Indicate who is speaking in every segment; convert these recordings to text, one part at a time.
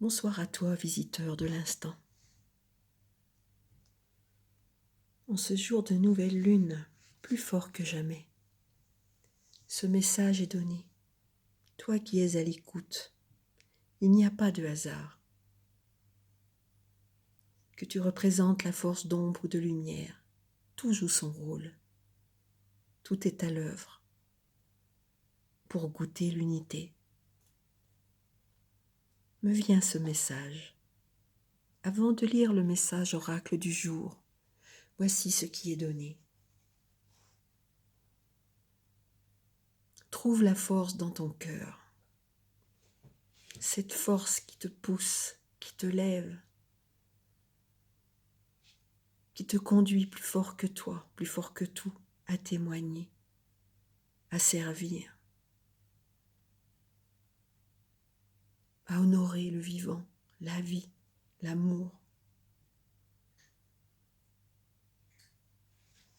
Speaker 1: Bonsoir à toi, visiteur de l'instant. En ce jour de nouvelle lune, plus fort que jamais, ce message est donné. Toi qui es à l'écoute, il n'y a pas de hasard. Que tu représentes la force d'ombre ou de lumière, tout joue son rôle. Tout est à l'œuvre pour goûter l'unité. Me vient ce message. Avant de lire le message oracle du jour, voici ce qui est donné. Trouve la force dans ton cœur. Cette force qui te pousse, qui te lève, qui te conduit plus fort que toi, plus fort que tout, à témoigner, à servir, à honorer le vivant, la vie, l'amour.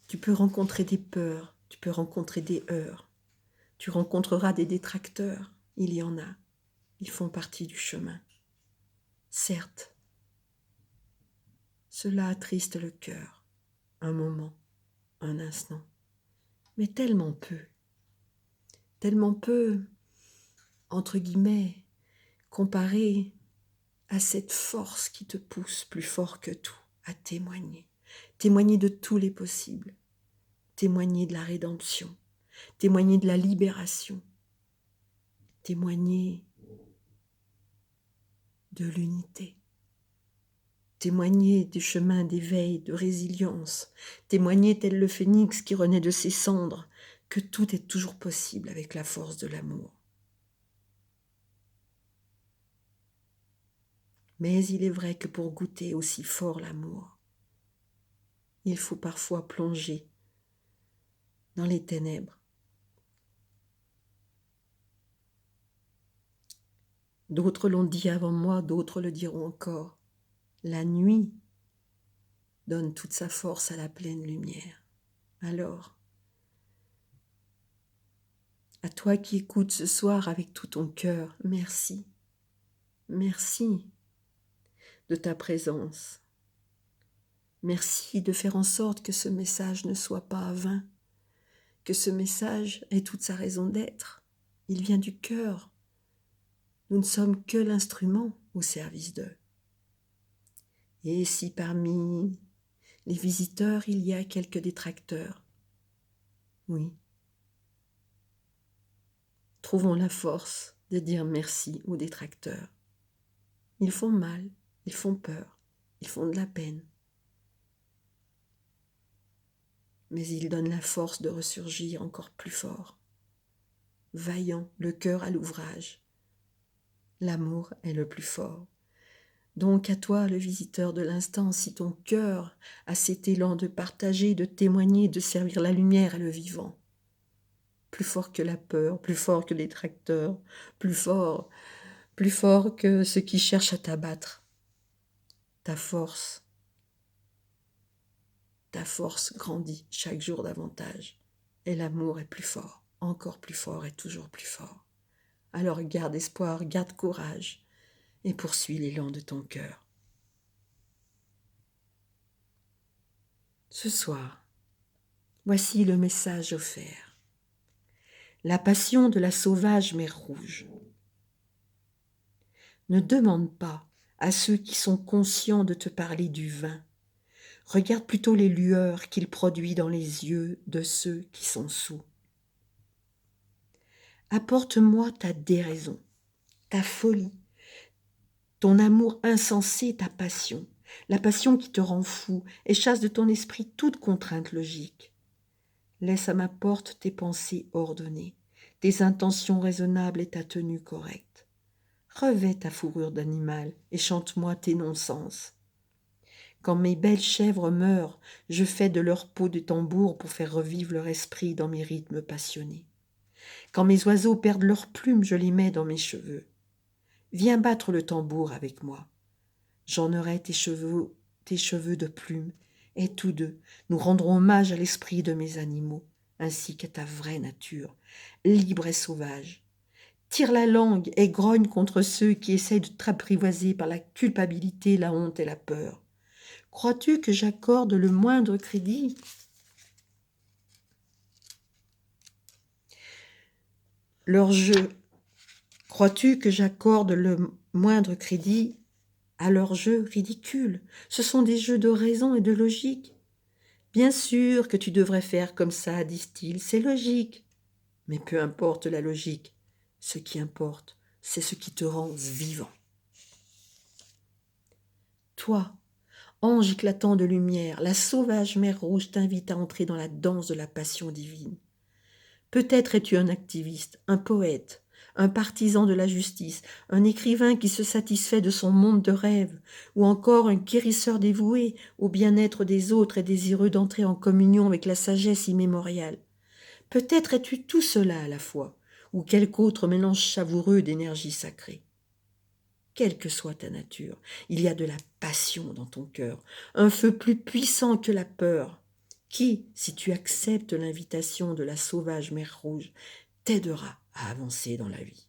Speaker 1: Tu peux rencontrer des peurs, tu peux rencontrer des heurts, tu rencontreras des détracteurs, il y en a, ils font partie du chemin. Certes, cela attriste le cœur, un moment, un instant, mais tellement peu, entre guillemets, comparé à cette force qui te pousse plus fort que tout à témoigner. Témoigner de tous les possibles, témoigner de la rédemption, témoigner de la libération, témoigner de l'unité, témoigner du chemin d'éveil, de résilience, témoigner tel le phénix qui renaît de ses cendres, que tout est toujours possible avec la force de l'amour. Mais il est vrai que pour goûter aussi fort l'amour, il faut parfois plonger dans les ténèbres. D'autres l'ont dit avant moi, d'autres le diront encore. La nuit donne toute sa force à la pleine lumière. Alors, à toi qui écoutes ce soir avec tout ton cœur, merci. Merci de ta présence. Merci de faire en sorte que ce message ne soit pas vain, que ce message ait toute sa raison d'être. Il vient du cœur. Nous ne sommes que l'instrument au service d'eux. Et si parmi les visiteurs, il y a quelques détracteurs, oui, trouvons la force de dire merci aux détracteurs. Ils font mal, ils font peur, ils font de la peine. Mais ils donnent la force de ressurgir encore plus fort. Vaillant, le cœur à l'ouvrage. L'amour est le plus fort. Donc à toi, le visiteur de l'instant, si ton cœur a cet élan de partager, de témoigner, de servir la lumière et le vivant, plus fort que la peur, plus fort que les détracteurs, plus fort que ceux qui cherchent à t'abattre. Ta force grandit chaque jour davantage. Et l'amour est plus fort, encore plus fort et toujours plus fort. Alors garde espoir, garde courage et poursuis l'élan de ton cœur. Ce soir, voici le message offert. La passion de la sauvage mer rouge. Ne demande pas à ceux qui sont conscients de te parler du vin. Regarde plutôt les lueurs qu'il produit dans les yeux de ceux qui sont soûls. Apporte-moi ta déraison, ta folie, ton amour insensé, ta passion, la passion qui te rend fou et chasse de ton esprit toute contrainte logique. Laisse à ma porte tes pensées ordonnées, tes intentions raisonnables et ta tenue correcte. Revêt ta fourrure d'animal et chante-moi tes non-sens. Quand mes belles chèvres meurent, je fais de leur peau des tambours pour faire revivre leur esprit dans mes rythmes passionnés. Quand mes oiseaux perdent leurs plumes, je les mets dans mes cheveux. Viens battre le tambour avec moi. J'en aurai tes cheveux de plumes, et tous deux, nous rendrons hommage à l'esprit de mes animaux, ainsi qu'à ta vraie nature, libre et sauvage. Tire la langue et grogne contre ceux qui essayent de t'apprivoiser par la culpabilité, la honte et la peur. Crois-tu que j'accorde le moindre crédit ? Leur jeu. Crois-tu que j'accorde le moindre crédit à leurs jeux ridicules ? Ce sont des jeux de raison et de logique. Bien sûr que tu devrais faire comme ça, disent-ils, c'est logique. Mais peu importe la logique, ce qui importe, c'est ce qui te rend vivant. Toi, ange éclatant de lumière, la sauvage mer rouge t'invite à entrer dans la danse de la passion divine. Peut-être es-tu un activiste, un poète, un partisan de la justice, un écrivain qui se satisfait de son monde de rêve, ou encore un guérisseur dévoué au bien-être des autres et désireux d'entrer en communion avec la sagesse immémoriale. Peut-être es-tu tout cela à la fois, ou quelque autre mélange savoureux d'énergie sacrée. Quelle que soit ta nature, il y a de la passion dans ton cœur, un feu plus puissant que la peur, qui, si tu acceptes l'invitation de la sauvage mer rouge, t'aidera à avancer dans la vie.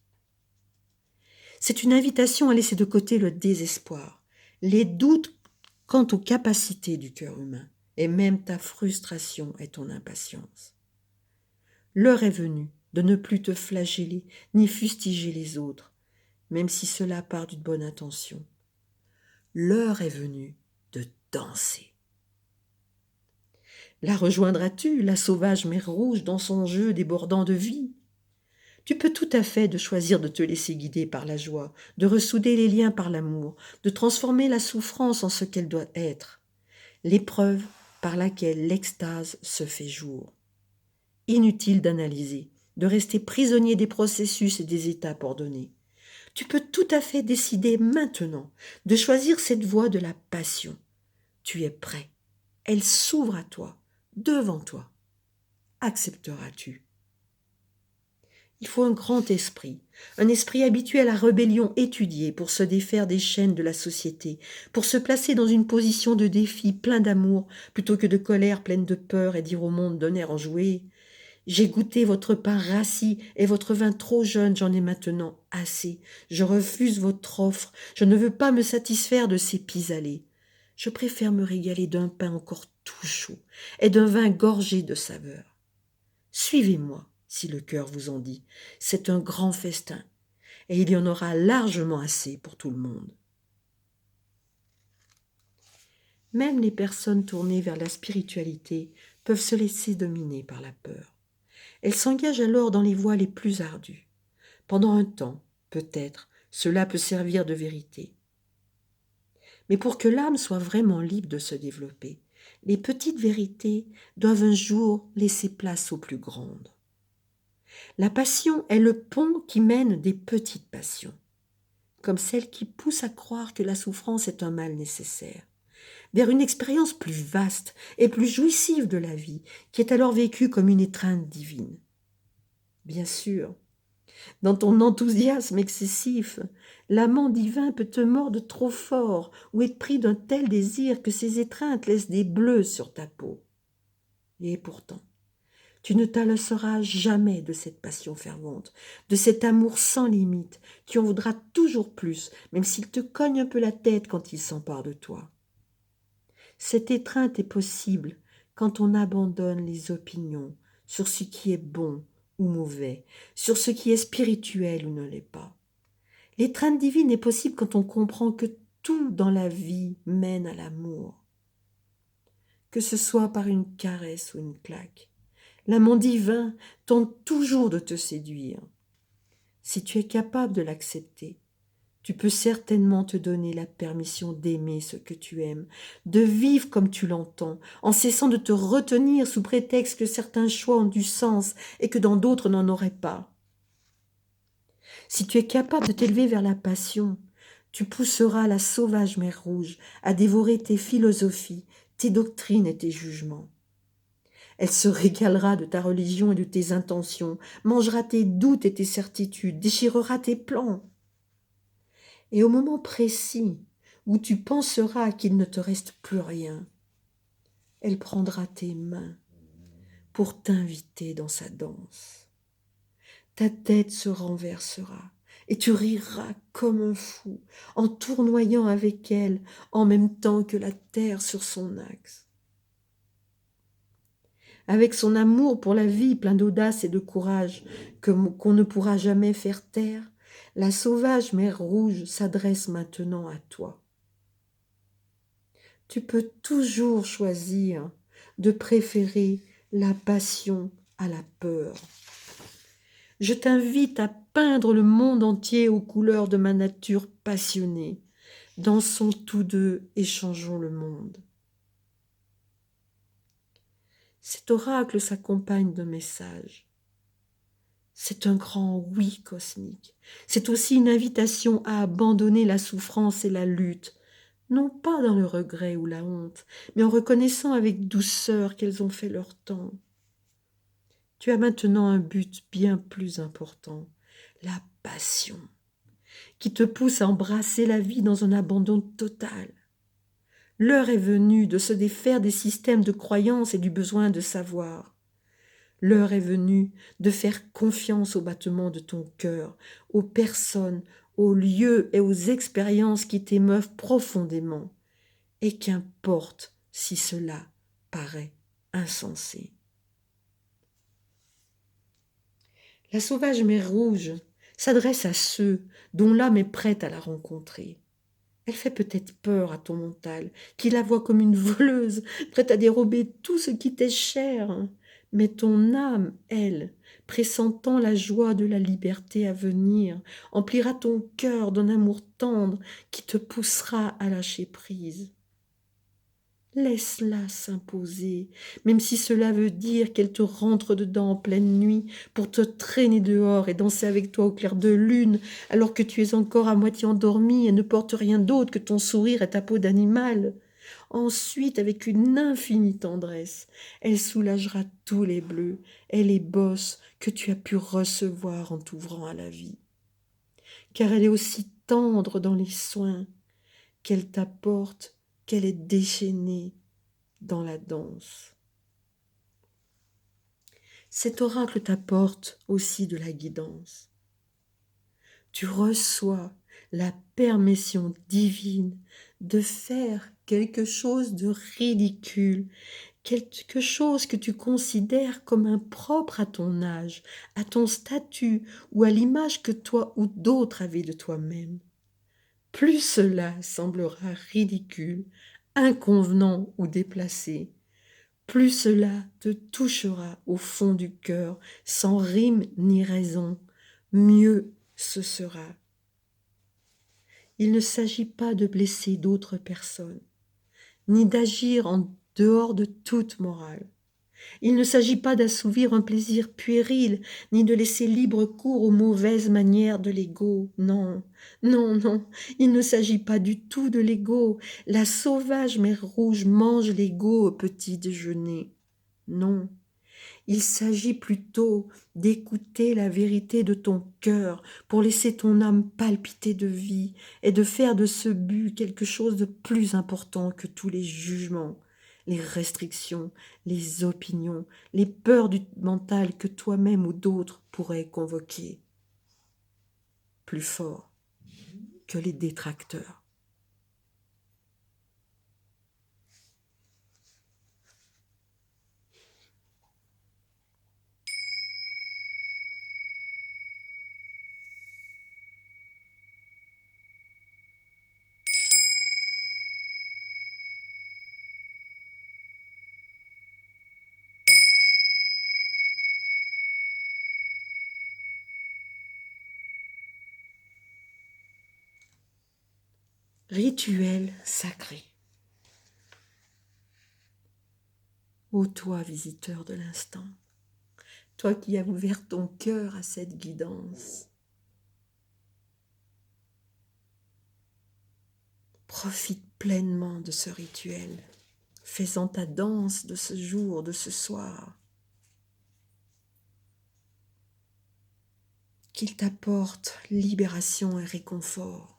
Speaker 1: C'est une invitation à laisser de côté le désespoir, les doutes quant aux capacités du cœur humain, et même ta frustration et ton impatience. L'heure est venue de ne plus te flageller ni fustiger les autres, même si cela part d'une bonne intention. L'heure est venue de danser. La rejoindras-tu, la sauvage mer rouge, dans son jeu débordant de vie ? Tu peux tout à fait de choisir de te laisser guider par la joie, de ressouder les liens par l'amour, de transformer la souffrance en ce qu'elle doit être, l'épreuve par laquelle l'extase se fait jour. Inutile d'analyser, de rester prisonnier des processus et des étapes ordonnées. Tu peux tout à fait décider maintenant de choisir cette voie de la passion. Tu es prêt. Elle s'ouvre à toi, devant toi. Accepteras-tu ? Il faut un grand esprit, un esprit habitué à la rébellion étudiée pour se défaire des chaînes de la société, pour se placer dans une position de défi plein d'amour plutôt que de colère pleine de peur et dire au monde d'un air enjoué « J'ai goûté votre pain rassis et votre vin trop jeune, j'en ai maintenant assez. Je refuse votre offre, je ne veux pas me satisfaire de ces pis-aller. Je préfère me régaler d'un pain encore tout chaud et d'un vin gorgé de saveur. Suivez-moi, si le cœur vous en dit. C'est un grand festin, et il y en aura largement assez pour tout le monde. » Même les personnes tournées vers la spiritualité peuvent se laisser dominer par la peur. Elles s'engagent alors dans les voies les plus ardues. Pendant un temps, peut-être, cela peut servir de vérité. Mais pour que l'âme soit vraiment libre de se développer, les petites vérités doivent un jour laisser place aux plus grandes. La passion est le pont qui mène des petites passions, comme celle qui pousse à croire que la souffrance est un mal nécessaire, vers une expérience plus vaste et plus jouissive de la vie, qui est alors vécue comme une étreinte divine. Bien sûr, dans ton enthousiasme excessif, l'amant divin peut te mordre trop fort ou être pris d'un tel désir que ses étreintes laissent des bleus sur ta peau. Et pourtant, tu ne t'alasseras jamais de cette passion fervente, de cet amour sans limite, qui en voudra toujours plus, même s'il te cogne un peu la tête quand il s'empare de toi. Cette étreinte est possible quand on abandonne les opinions sur ce qui est bon ou mauvais, sur ce qui est spirituel ou ne l'est pas. L'étreinte divine est possible quand on comprend que tout dans la vie mène à l'amour, que ce soit par une caresse ou une claque. L'amant divin tente toujours de te séduire. Si tu es capable de l'accepter, tu peux certainement te donner la permission d'aimer ce que tu aimes, de vivre comme tu l'entends, en cessant de te retenir sous prétexte que certains choix ont du sens et que dans d'autres n'en auraient pas. Si tu es capable de t'élever vers la passion, tu pousseras la sauvage mer rouge à dévorer tes philosophies, tes doctrines et tes jugements. Elle se régalera de ta religion et de tes intentions, mangera tes doutes et tes certitudes, déchirera tes plans. Et au moment précis où tu penseras qu'il ne te reste plus rien, elle prendra tes mains pour t'inviter dans sa danse. ta tête se renversera et tu riras comme un fou en tournoyant avec elle en même temps que la terre sur son axe. Avec son amour pour la vie plein d'audace et de courage qu'on ne pourra jamais faire taire, la sauvage mer rouge s'adresse maintenant à toi. Tu peux toujours choisir de préférer la passion à la peur. Je t'invite à peindre le monde entier aux couleurs de ma nature passionnée. Dansons tous deux et changeons le monde. Cet oracle s'accompagne d'un message. C'est un grand oui cosmique. C'est aussi une invitation à abandonner la souffrance et la lutte, non pas dans le regret ou la honte, mais en reconnaissant avec douceur qu'elles ont fait leur temps. Tu as maintenant un but bien plus important, la passion, qui te pousse à embrasser la vie dans un abandon total. L'heure est venue de se défaire des systèmes de croyances et du besoin de savoir. L'heure est venue de faire confiance au battement de ton cœur, aux personnes, aux lieux et aux expériences qui t'émeuvent profondément. Et qu'importe si cela paraît insensé. La sauvage mer rouge s'adresse à ceux dont l'âme est prête à la rencontrer. Elle fait peut-être peur à ton mental, qui la voit comme une voleuse, prête à dérober tout ce qui t'est cher. Mais ton âme, elle, pressentant la joie de la liberté à venir, emplira ton cœur d'un amour tendre qui te poussera à lâcher prise. Laisse-la s'imposer, même si cela veut dire qu'elle te rentre dedans en pleine nuit pour te traîner dehors et danser avec toi au clair de lune, alors que tu es encore à moitié endormi et ne portes rien d'autre que ton sourire et ta peau d'animal. Ensuite, avec une infinie tendresse, elle soulagera tous les bleus et les bosses que tu as pu recevoir en t'ouvrant à la vie. Car elle est aussi tendre dans les soins qu'elle t'apporte, qu'elle est déchaînée dans la danse. Cet oracle t'apporte aussi de la guidance. Tu reçois la permission divine de faire quelque chose de ridicule, quelque chose que tu considères comme impropre à ton âge, à ton statut ou à l'image que toi ou d'autres avaient de toi-même. Plus cela semblera ridicule, inconvenant ou déplacé, plus cela te touchera au fond du cœur, sans rime ni raison, mieux ce sera. Il ne s'agit pas de blesser d'autres personnes, ni d'agir en dehors de toute morale. Il ne s'agit pas d'assouvir un plaisir puéril, ni de laisser libre cours aux mauvaises manières de l'ego. Non, non, non, il ne s'agit pas du tout de l'ego. La sauvage mer rouge mange l'ego au petit déjeuner. Non, il s'agit plutôt d'écouter la vérité de ton cœur pour laisser ton âme palpiter de vie et de faire de ce but quelque chose de plus important que tous les jugements, les restrictions, les opinions, les peurs du mental que toi-même ou d'autres pourraient convoquer. Plus fort que les détracteurs. Rituel sacré. Ô toi, visiteur de l'instant, toi qui as ouvert ton cœur à cette guidance, profite pleinement de ce rituel, fais-en ta danse de ce jour, de ce soir. Qu'il t'apporte libération et réconfort.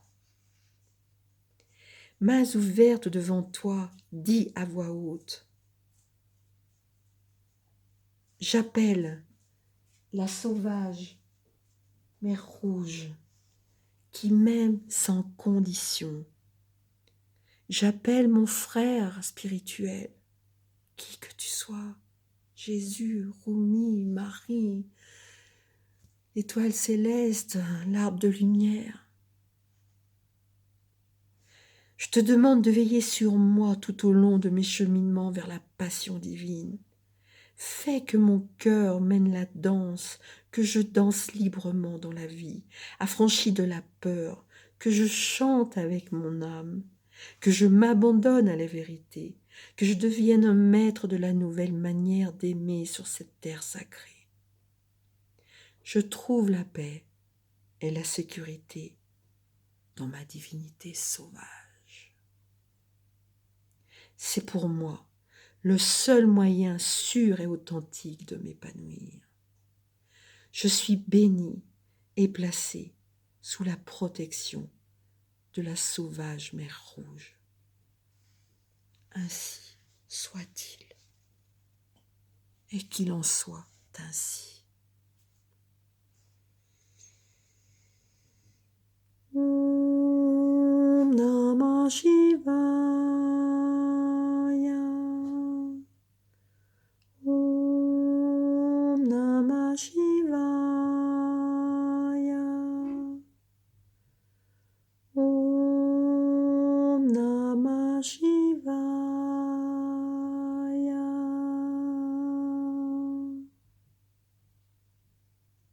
Speaker 1: Mains ouvertes devant toi, dis à voix haute. J'appelle la sauvage mer Rouge, qui m'aime sans condition. J'appelle mon frère spirituel, qui que tu sois, Jésus, Rumi, Marie, étoile céleste, l'arbre de lumière. Je te demande de veiller sur moi tout au long de mes cheminements vers la passion divine. Fais que mon cœur mène la danse, que je danse librement dans la vie, affranchi de la peur, que je chante avec mon âme, que je m'abandonne à la vérité, que je devienne un maître de la nouvelle manière d'aimer sur cette terre sacrée. Je trouve la paix et la sécurité dans ma divinité sauvage. C'est pour moi le seul moyen sûr et authentique de m'épanouir. Je suis bénie et placée sous la protection de la sauvage mer Rouge. Ainsi soit-il, et qu'il en soit ainsi. Om Namah Shivaya.